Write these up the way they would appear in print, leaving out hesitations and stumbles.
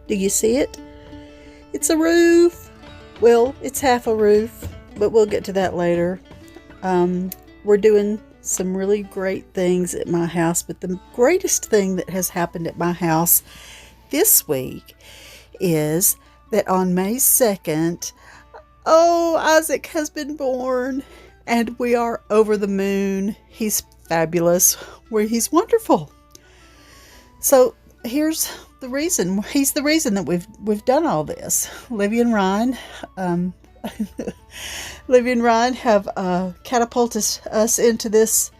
Do you see it? It's a roof. Well, it's half a roof, but we'll get to that later. We're doing some really great things at my house, but the greatest thing that has happened at my house this week is that on May 2nd, Isaac has been born, and we are over the moon. He's fabulous. He's wonderful. So here's the reason. He's the reason that we've done all this. Livy and Ryan have catapulted us into this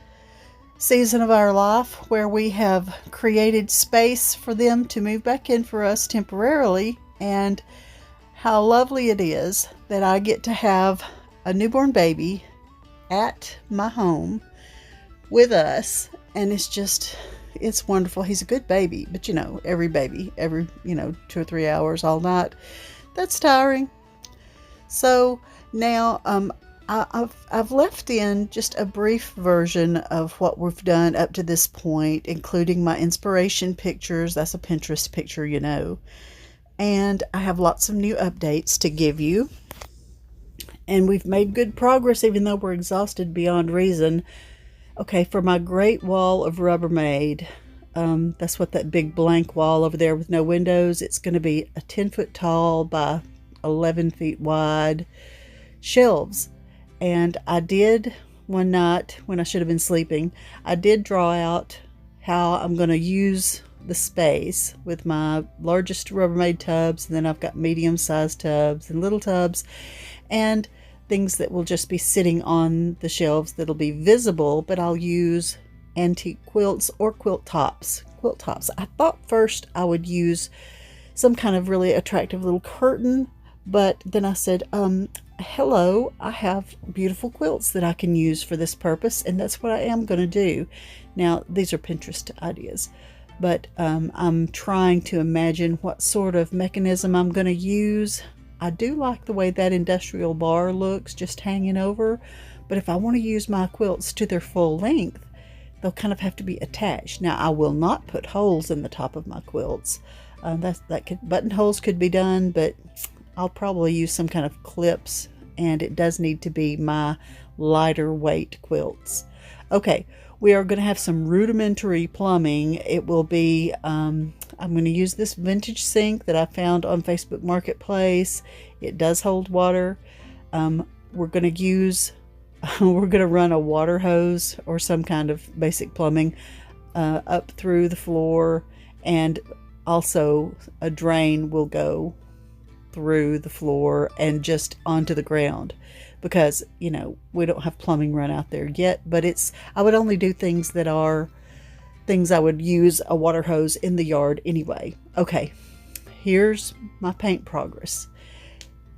season of our life where we have created space for them to move back in for us temporarily, and how lovely it is that I get to have a newborn baby at my home with us, and it's wonderful. He's a good baby, but every baby, 2 or 3 hours all night, that's tiring. So now I've left in just a brief version of what we've done up to this point, including my inspiration pictures. That's a Pinterest picture, and I have lots of new updates to give you. And we've made good progress, even though we're exhausted beyond reason. Okay, for my great wall of Rubbermaid, that's what that big blank wall over there with no windows, it's going to be a 10-foot tall by 11 feet wide shelves. And I did, one night when I should have been sleeping, I did draw out how I'm going to use the space with my largest Rubbermaid tubs, and then I've got medium-sized tubs and little tubs, and things that will just be sitting on the shelves that'll be visible, but I'll use antique quilts or quilt tops. I thought first I would use some kind of really attractive little curtain, but then I said, hello, I have beautiful quilts that I can use for this purpose, and that's what I am going to do. Now, these are Pinterest ideas, but I'm trying to imagine what sort of mechanism I'm going to use. I do like the way that industrial bar looks just hanging over, but if I want to use my quilts to their full length, they'll kind of have to be attached. Now, I will not put holes in the top of my quilts. Buttonholes could be done, but I'll probably use some kind of clips, and it does need to be my lighter weight quilts. Okay, we are going to have some rudimentary plumbing. It will be, I'm going to use this vintage sink that I found on Facebook Marketplace. It does hold water. We're going to run a water hose or some kind of basic plumbing up through the floor, and also a drain will go through the floor and just onto the ground, because we don't have plumbing run out there yet, but I would only do things that are things I would use a water hose in the yard anyway. Okay, here's my paint progress.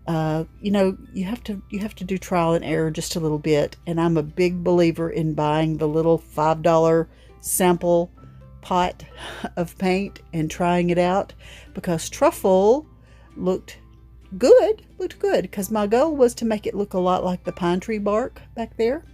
You have to do trial and error just a little bit, and I'm a big believer in buying the little $5 sample pot of paint and trying it out, because truffle looked good because my goal was to make it look a lot like the pine tree bark back there,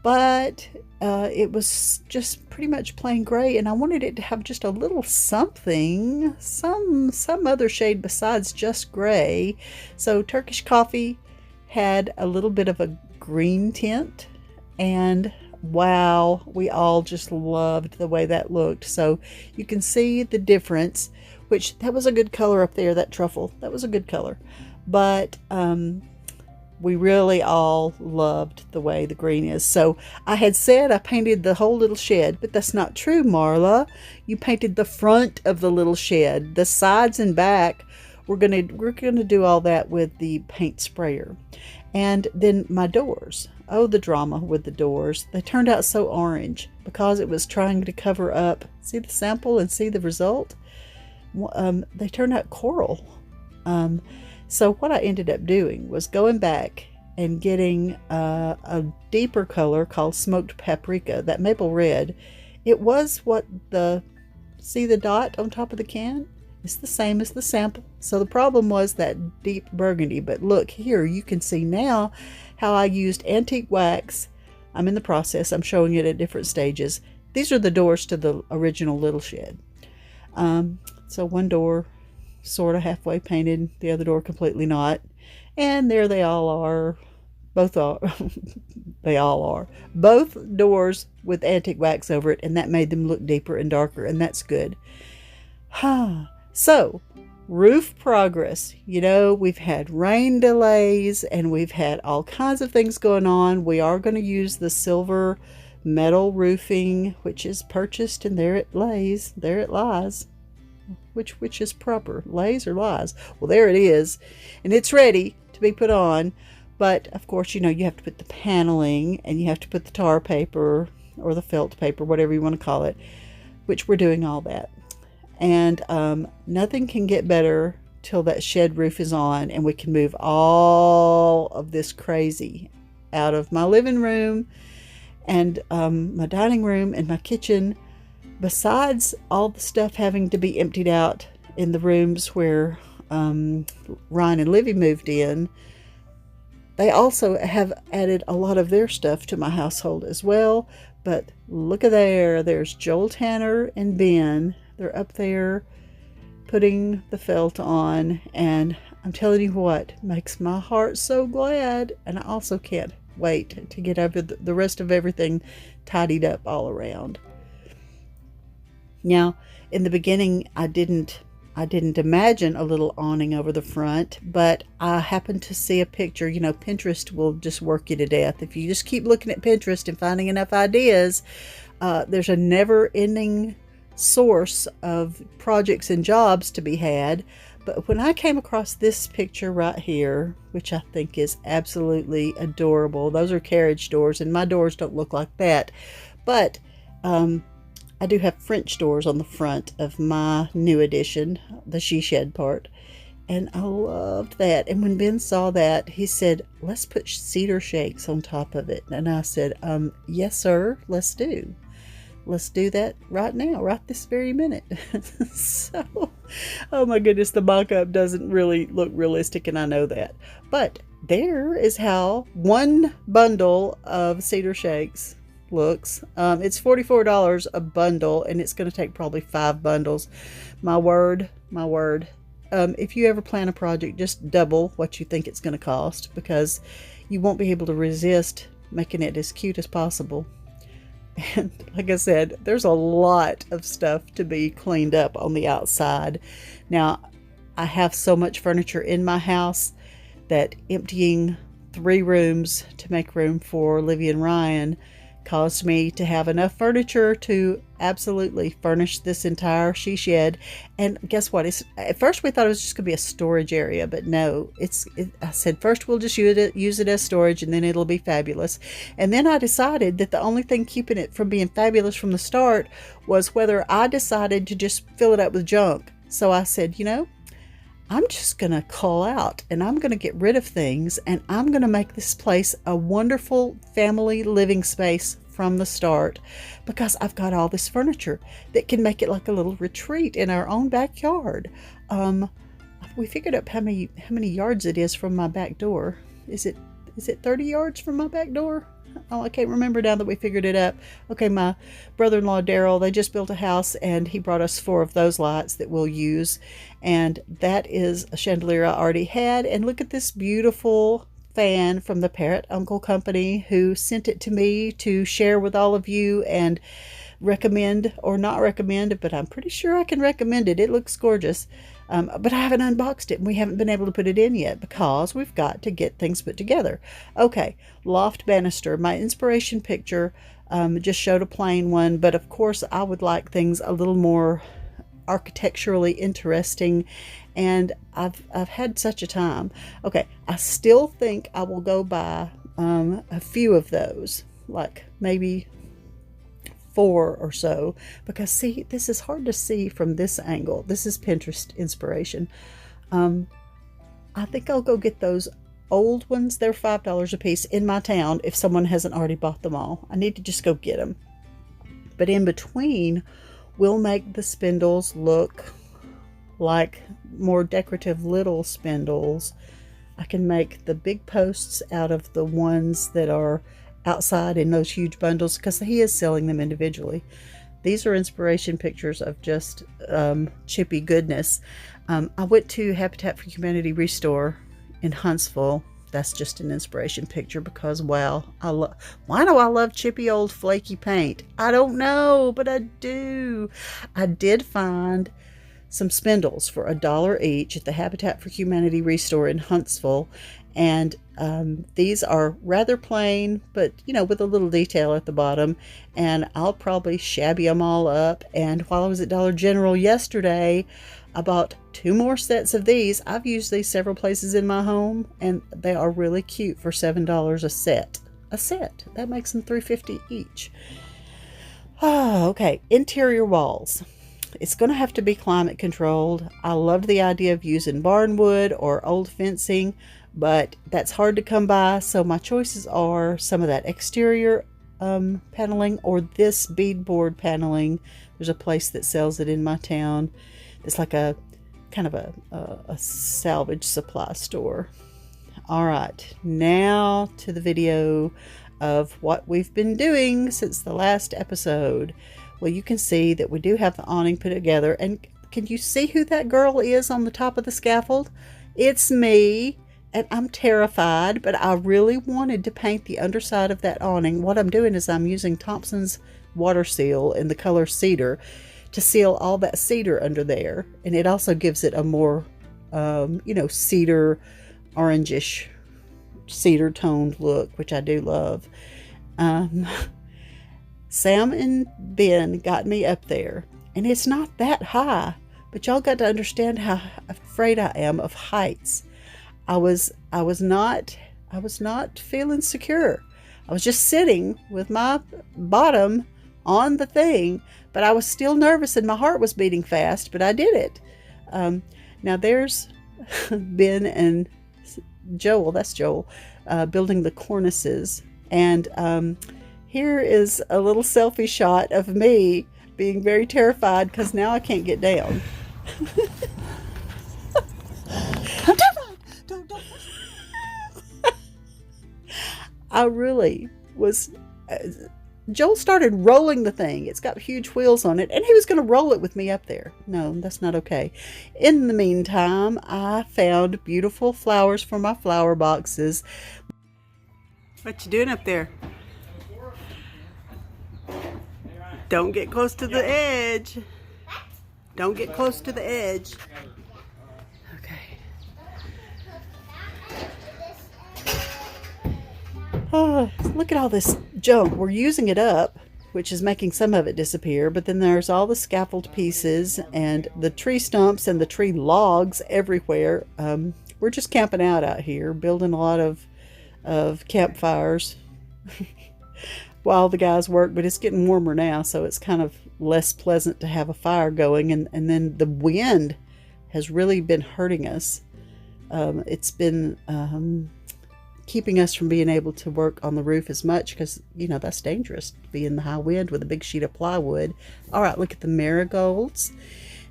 but it was just pretty much plain gray, and I wanted it to have just a little something, some other shade besides just gray. So Turkish coffee had a little bit of a green tint, and wow, we all just loved the way that looked. So you can see the difference, which that was a good color up there, that truffle, that was a good color, but we really all loved the way the green is. So I had said I painted the whole little shed, but that's not true, Marla. You painted the front of the little shed, the sides and back. We're gonna do all that with the paint sprayer. And then my doors. Oh, the drama with the doors. They turned out so orange because it was trying to cover up. See the sample and see the result? They turned out coral. So what I ended up doing was going back and getting a deeper color called smoked paprika, that maple red. It was see the dot on top of the can? It's the same as the sample. So the problem was that deep burgundy, but look here, you can see now how I used antique wax. I'm in the process, I'm showing it at different stages. These are the doors to the original little shed. So one door sort of halfway painted, the other door completely not. And there they all are. Both are. They all are. Both doors with antique wax over it, and that made them look deeper and darker, and that's good. So, roof progress. You know, we've had rain delays, and we've had all kinds of things going on. We are going to use the silver metal roofing, which is purchased, and there it lays. There it lies. Which is proper, lays or lies? Well, there it is, and it's ready to be put on. But of course, you know, you have to put the paneling, and you have to put the tar paper or the felt paper, whatever you want to call it, which we're doing all that. And nothing can get better till that shed roof is on, and we can move all of this crazy out of my living room and my dining room and my kitchen. Besides all the stuff having to be emptied out in the rooms where Ryan and Livy moved in, they also have added a lot of their stuff to my household as well. But look at there. There's Joel, Tanner, and Ben. They're up there putting the felt on. And I'm telling you what, makes my heart so glad. And I also can't wait to get over the rest of everything tidied up all around. Now, in the beginning, I didn't imagine a little awning over the front, but I happened to see a picture. You know, Pinterest will just work you to death. If you just keep looking at Pinterest and finding enough ideas, there's a never-ending source of projects and jobs to be had. But when I came across this picture right here, which I think is absolutely adorable, those are carriage doors, and my doors don't look like that. But I do have French doors on the front of my new addition, the she shed part, and I loved that. And when Ben saw that, he said, let's put cedar shakes on top of it. And I said, yes, sir, let's do that right now, right this very minute. So, oh my goodness, the mock-up doesn't really look realistic, and I know that. But there is how one bundle of cedar shakes looks. It's $44 a bundle, and it's going to take probably 5 bundles. My word. If you ever plan a project, just double what you think it's going to cost, because you won't be able to resist making it as cute as possible. And like I said, there's a lot of stuff to be cleaned up on the outside. Now, I have so much furniture in my house that emptying 3 rooms to make room for Livy and Ryan caused me to have enough furniture to absolutely furnish this entire she shed. And guess what? At first we thought it was just going to be a storage area, but no, I said first we'll just use it as storage, and then it'll be fabulous. And then I decided that the only thing keeping it from being fabulous from the start was whether I decided to just fill it up with junk. So I said, you know, I'm just going to call out, and I'm going to get rid of things, and I'm going to make this place a wonderful family living space from the start, because I've got all this furniture that can make it like a little retreat in our own backyard. We figured out how many yards it is from my back door. Is it 30 yards from my back door? Oh, I can't remember now that we figured it up. Okay, my brother-in-law Daryl, they just built a house, and he brought us 4 of those lights that we'll use, and that is a chandelier I already had. And look at this beautiful fan from the Parrot Uncle Company, who sent it to me to share with all of you and recommend or not recommend, but I'm pretty sure I can recommend it. It looks gorgeous. But I haven't unboxed it, and we haven't been able to put it in yet because we've got to get things put together. Okay, loft banister. My inspiration picture just showed a plain one, but of course I would like things a little more architecturally interesting, and I've had such a time. Okay, I still think I will go buy a few of those, like maybe 4 or so, because see, this is hard to see from this angle. This is Pinterest inspiration. I think I'll go get those old ones. They're $5 a piece in my town if someone hasn't already bought them all. I need to just go get them. But in between, we'll make the spindles look like more decorative little spindles. I can make the big posts out of the ones that are outside in those huge bundles, because he is selling them individually. These are inspiration pictures of just chippy goodness. I went to Habitat for Humanity Restore in Huntsville. That's just an inspiration picture because, wow, why do I love chippy old flaky paint? I don't know, but I do. I did find some spindles for $1 each at the Habitat for Humanity Restore in Huntsville. And these are rather plain, but with a little detail at the bottom. And I'll probably shabby them all up. And while I was at Dollar General yesterday, I bought 2 more sets of these. I've used these several places in my home, and they are really cute for $7 a set. That makes them $3.50 each. Oh, okay. Interior walls. It's going to have to be climate controlled. I loved the idea of using barnwood or old fencing, but that's hard to come by. So my choices are some of that exterior paneling or this beadboard paneling. There's a place that sells it in my town. It's like a kind of a salvage supply store. All right, now to the video of what we've been doing since the last episode. Well, you can see that we do have the awning put together. And can you see who that girl is on the top of the scaffold? It's me. And I'm terrified, but I really wanted to paint the underside of that awning. What I'm doing is I'm using Thompson's water seal in the color cedar to seal all that cedar under there. And it also gives it a more, cedar, orangish, cedar toned look, which I do love. Sam and Ben got me up there, and it's not that high, but y'all got to understand how afraid I am of heights. I was not feeling secure. I was just sitting with my bottom on the thing, but I was still nervous and my heart was beating fast, but I did it. Now there's Ben and Joel, that's Joel, building the cornices. And here is a little selfie shot of me being very terrified because now I can't get down. I'm terrified. Don't. I really was. Joel started rolling the thing. It's got huge wheels on it, and he was going to roll it with me up there. No, that's not okay. In the meantime, I found beautiful flowers for my flower boxes. What you doing up there? Don't get close to the edge. Don't get close to the edge. Okay. Oh, look at all this junk. We're using it up, which is making some of it disappear. But then there's all the scaffold pieces and the tree stumps and the tree logs everywhere. We're just camping out here, building a lot of campfires while the guys work. But it's getting warmer now, so it's kind of less pleasant to have a fire going. And then the wind has really been hurting us. It's been keeping us from being able to work on the roof as much because, that's dangerous to be in the high wind with a big sheet of plywood. All right, look at the marigolds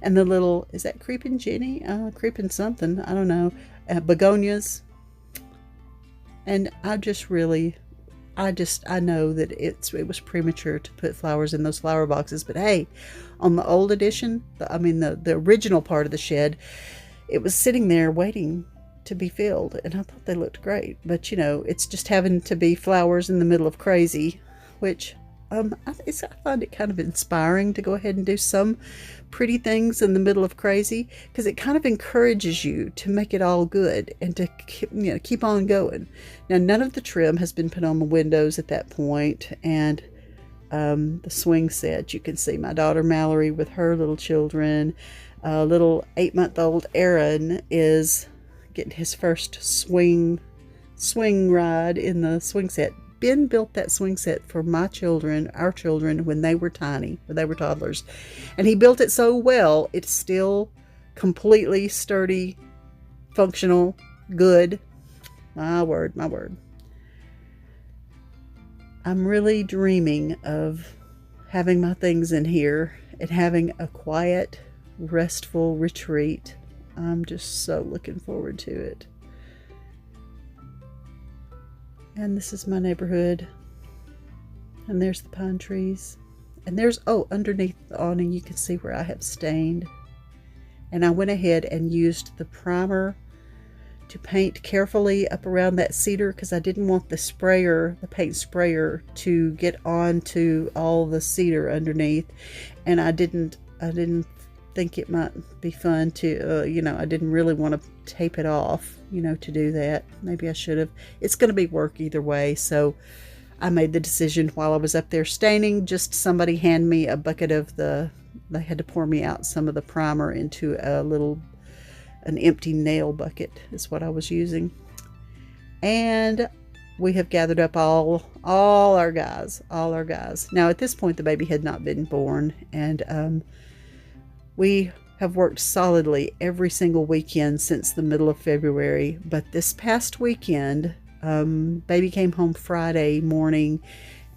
and the little, is that creeping Jenny? Creeping something, I don't know. Begonias. And I know that it was premature to put flowers in those flower boxes, but hey, on the old edition, the original part of the shed, it was sitting there waiting to be filled, and I thought they looked great. But it's just having to be flowers in the middle of crazy, which I find it kind of inspiring to go ahead and do some pretty things in the middle of crazy, because it kind of encourages you to make it all good and to keep on going. Now, none of the trim has been put on the windows at that point, and the swing set, you can see my daughter Mallory with her little children. Little 8-month-old Aaron is getting his first swing ride in the swing set. Ben built that swing set for our children, when they were tiny, when they were toddlers. And he built it so well, it's still completely sturdy, functional, good. My word. I'm really dreaming of having my things in here and having a quiet, restful retreat. I'm just so looking forward to it. And this is my neighborhood. And there's the pine trees. And there's, oh, underneath the awning, you can see where I have stained. And I went ahead and used the primer to paint carefully up around that cedar because I didn't want the paint sprayer, to get onto all the cedar underneath. And I didn't think it might be fun to, I didn't really want to tape it off, to do that. Maybe I should have. It's going to be work either way. So I made the decision while I was up there staining, just somebody hand me a bucket of they had to pour me out some of the primer into an empty nail bucket is what I was using. And we have gathered up all our guys. Now at this point the baby had not been born, and we have worked solidly every single weekend since the middle of February. But this past weekend, baby came home Friday morning,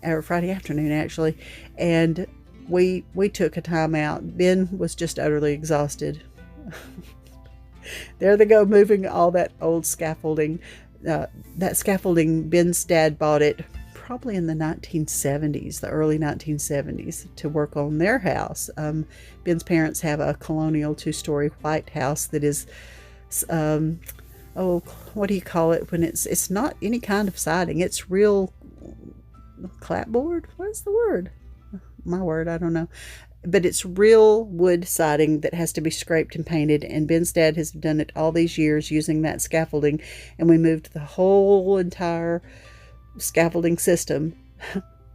or Friday afternoon actually, and we took a time out. Ben was just utterly exhausted. There they go, moving all that old scaffolding. That scaffolding, Ben's dad bought it probably in the 1970s, the early 1970s, to work on their house. Ben's parents have a colonial 2-story white house that is, what do you call it when it's not any kind of siding? It's real clapboard? What is the word? My word, I don't know. But it's real wood siding that has to be scraped and painted, and Ben's dad has done it all these years using that scaffolding, and we moved the whole entire scaffolding system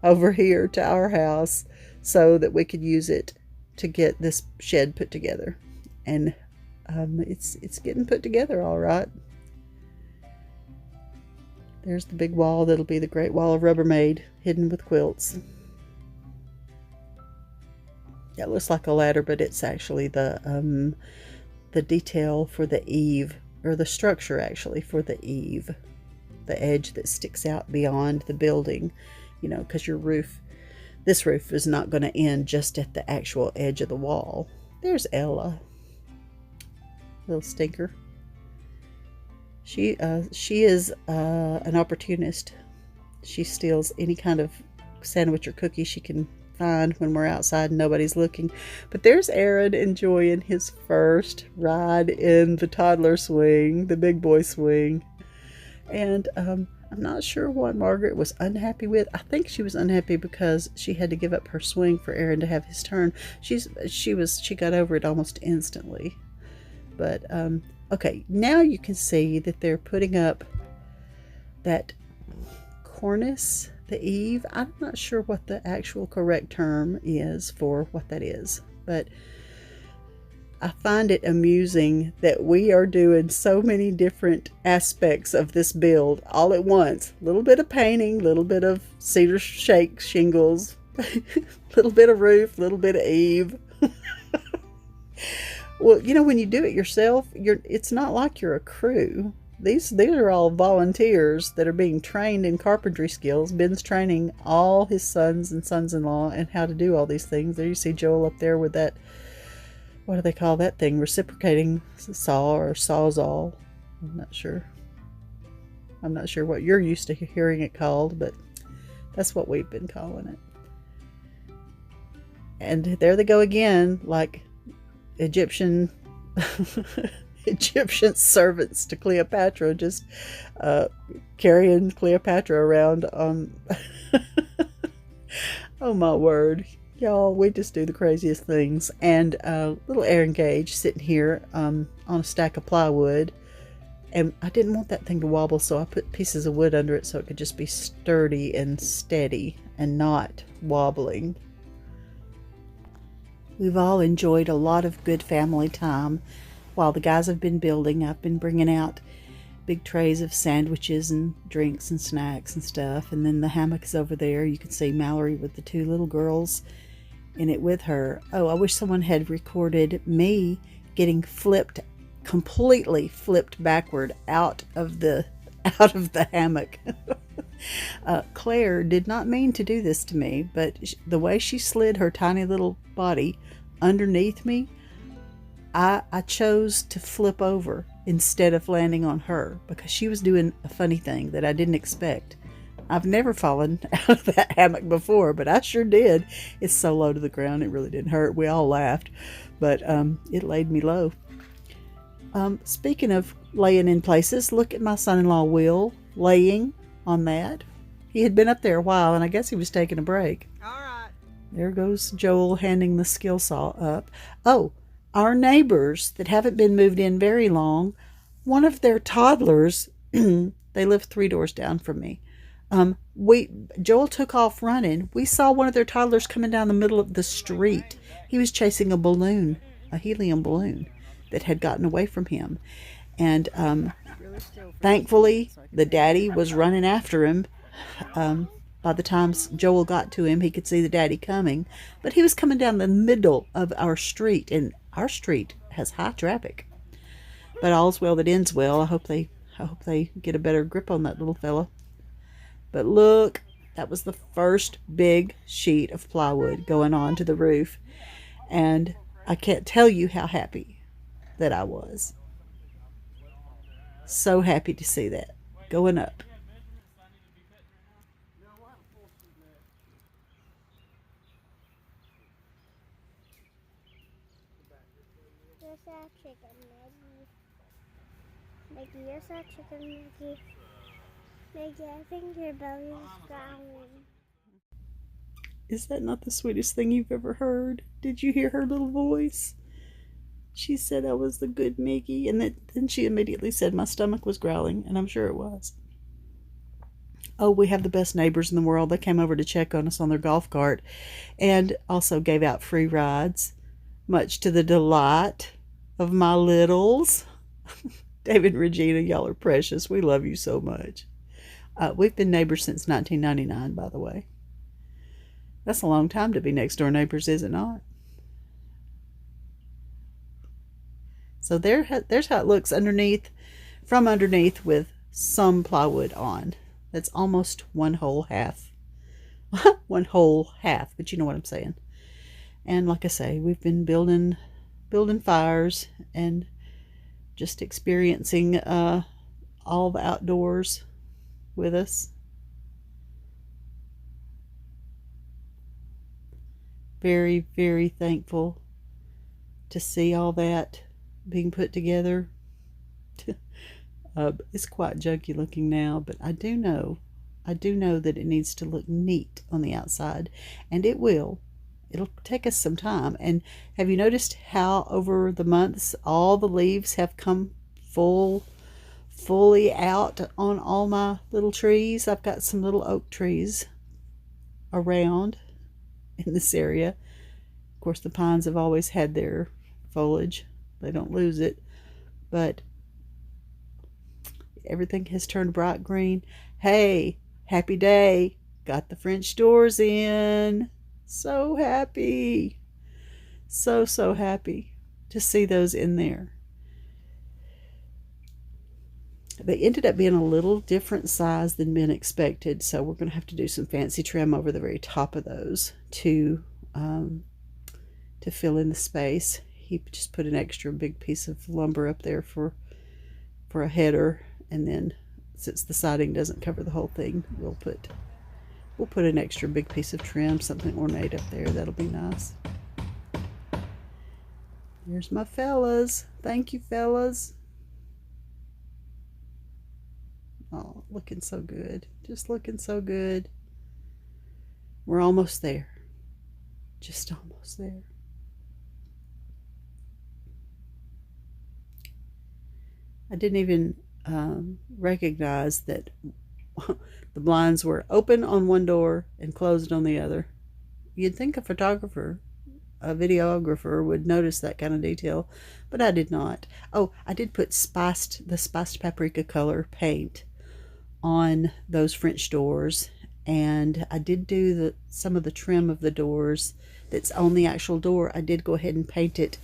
over here to our house so that we could use it to get this shed put together. And it's getting put together all right. There's the big wall that'll be the Great Wall of Rubbermaid, hidden with quilts. It looks like a ladder, but it's actually the detail for the eave, or the structure actually for the eave, the edge that sticks out beyond the building, because this roof is not going to end just at the actual edge of the wall. There's Ella, little stinker. She is an opportunist. She steals any kind of sandwich or cookie she can find when we're outside and nobody's looking. But there's Aaron enjoying his first ride in the toddler swing, the big boy swing. And I'm not sure what Margaret was unhappy with. I think she was unhappy because she had to give up her swing for Aaron to have his turn. She got over it almost instantly. But okay, now you can see that they're putting up that cornice, the eave. I'm not sure what the actual correct term is for what that is, but I find it amusing that we are doing so many different aspects of this build all at once. A little bit of painting, a little bit of cedar shake shingles, a little bit of roof, a little bit of eave. Well, when you do it yourself, it's not like you're a crew. These are all volunteers that are being trained in carpentry skills. Ben's training all his sons and sons-in-law and how to do all these things. There you see Joel up there with that, what do they call that thing? Reciprocating saw or sawzall. I'm not sure what you're used to hearing it called, but that's what we've been calling it. And there they go again, like Egyptian servants to Cleopatra, just carrying Cleopatra around on oh my word, y'all, we just do the craziest things. And little Aaron Gage sitting here on a stack of plywood, and I didn't want that thing to wobble, so I put pieces of wood under it so it could just be sturdy and steady and not wobbling. We've all enjoyed a lot of good family time while the guys have been building. I've been bringing out big trays of sandwiches and drinks and snacks and stuff. And then the hammock is over there. You can see Mallory with the 2 little girls in it with her. Oh, I wish someone had recorded me getting completely flipped backward out of the hammock. Claire did not mean to do this to me, but the way she slid her tiny little body underneath me, I chose to flip over instead of landing on her because she was doing a funny thing that I didn't expect. I've never fallen out of that hammock before, but I sure did. It's so low to the ground, it really didn't hurt. We all laughed, but it laid me low. Speaking of laying in places, look at my son-in-law Will laying on that. He had been up there a while, and I guess he was taking a break. All right. There goes Joel handing the skill saw up. Oh, our neighbors that haven't been moved in very long, one of their toddlers, they live 3 doors down from me. Joel took off running. We saw one of their toddlers coming down the middle of the street. He was chasing a balloon, a helium balloon that had gotten away from him. And thankfully, the daddy was running after him. By the time Joel got to him, he could see the daddy coming. But he was coming down the middle of our street, and our street has high traffic. But all's well that ends well. I hope they get a better grip on that little fella. But look, that was the first big sheet of plywood going on to the roof. And I can't tell you how happy that I was. So happy to see that going up. Yes, our chicken, Maggie. Yes, our chicken, Maggie. Maggie, I think your belly is growling. Is that not the sweetest thing you've ever heard? Did you hear her little voice? She said I was the good Maggie, and then she immediately said my stomach was growling, and I'm sure it was. Oh, we have the best neighbors in the world. They came over to check on us on their golf cart and also gave out free rides, much to the delight of my littles. David and Regina, y'all are precious. We love you so much. We've been neighbors since 1999, by the way. That's a long time to be next door neighbors, is it not? So there's how it looks from underneath with some plywood on. That's almost one whole half. One whole half, but you know what I'm saying. And like I say, we've been building fires and just experiencing all the outdoors with us. Very, very thankful to see all that being put together. It's quite junky looking now, but I do know that it needs to look neat on the outside, and it will. It'll take us some time. And have you noticed how over the months all the leaves have come fully out on all my little trees? I've got some little oak trees around in this area. Of course, the pines have always had their foliage. They don't lose it. But everything has turned bright green. Hey, happy day. Got the French doors in. So happy. So happy to see those in there. They ended up being a little different size than been expected, so we're going to have to do some fancy trim over the very top of those to fill in the space. He just put an extra big piece of lumber up there for a header, and then since the siding doesn't cover the whole thing, we'll put an extra big piece of trim, something ornate up there. That'll be nice. There's my fellas. Thank you, fellas. Oh, looking so good. Just looking so good. We're almost there. Just almost there. I didn't even recognize that the blinds were open on one door and closed on the other. You'd think a photographer, a videographer would notice that kind of detail, but I did not. Oh, I did put the spiced paprika color paint on those French doors, and I did do some of the trim of the doors that's on the actual door. I did go ahead and paint it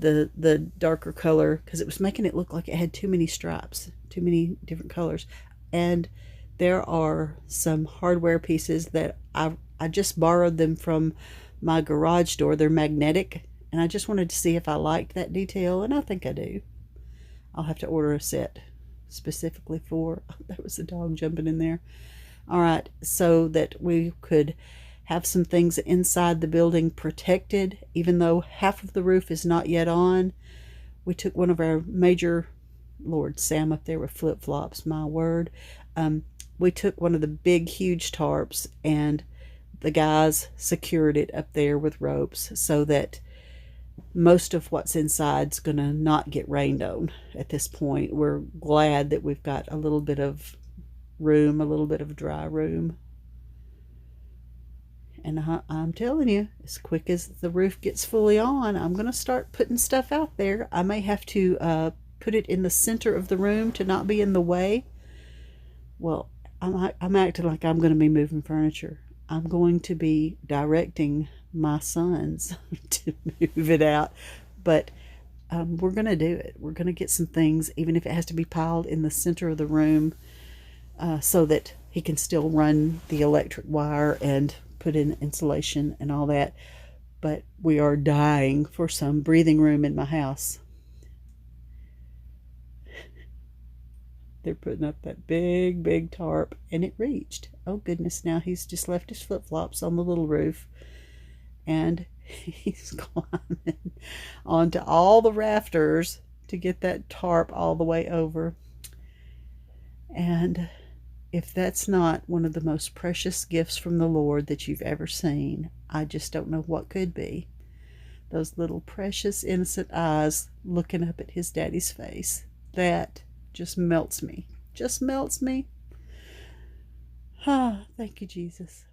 the darker color because it was making it look like it had too many stripes, too many different colors. And there are some hardware pieces that I just borrowed them from my garage door. They're magnetic, and I just wanted to see if I liked that detail, and I think I do. I'll have to order a set specifically for. There was a dog jumping in there. All right, so that we could have some things inside the building protected, even though half of the roof is not yet on. We took one of our major, Lord, Sam up there with flip-flops, my word. We took one of the big, huge tarps, and the guys secured it up there with ropes so that most of what's inside's gonna not get rained on at this point. We're glad that we've got a little bit of room, a little bit of dry room. And I'm telling you, as quick as the roof gets fully on, I'm going to start putting stuff out there. I may have to put it in the center of the room to not be in the way. Well, I'm acting like I'm going to be moving furniture. I'm going to be directing my sons to move it out. But we're going to do it. We're going to get some things, even if it has to be piled in the center of the room, so that he can still run the electric wire and put in insulation and all that. But we are dying for some breathing room in my house. They're putting up that big, big tarp, and it reached. Oh goodness, now he's just left his flip-flops on the little roof, and he's climbing onto all the rafters to get that tarp all the way over. And if that's not one of the most precious gifts from the Lord that you've ever seen, I just don't know what could be. Those little precious innocent eyes looking up at his daddy's face. That just melts me. Just melts me. Ah, thank you, Jesus.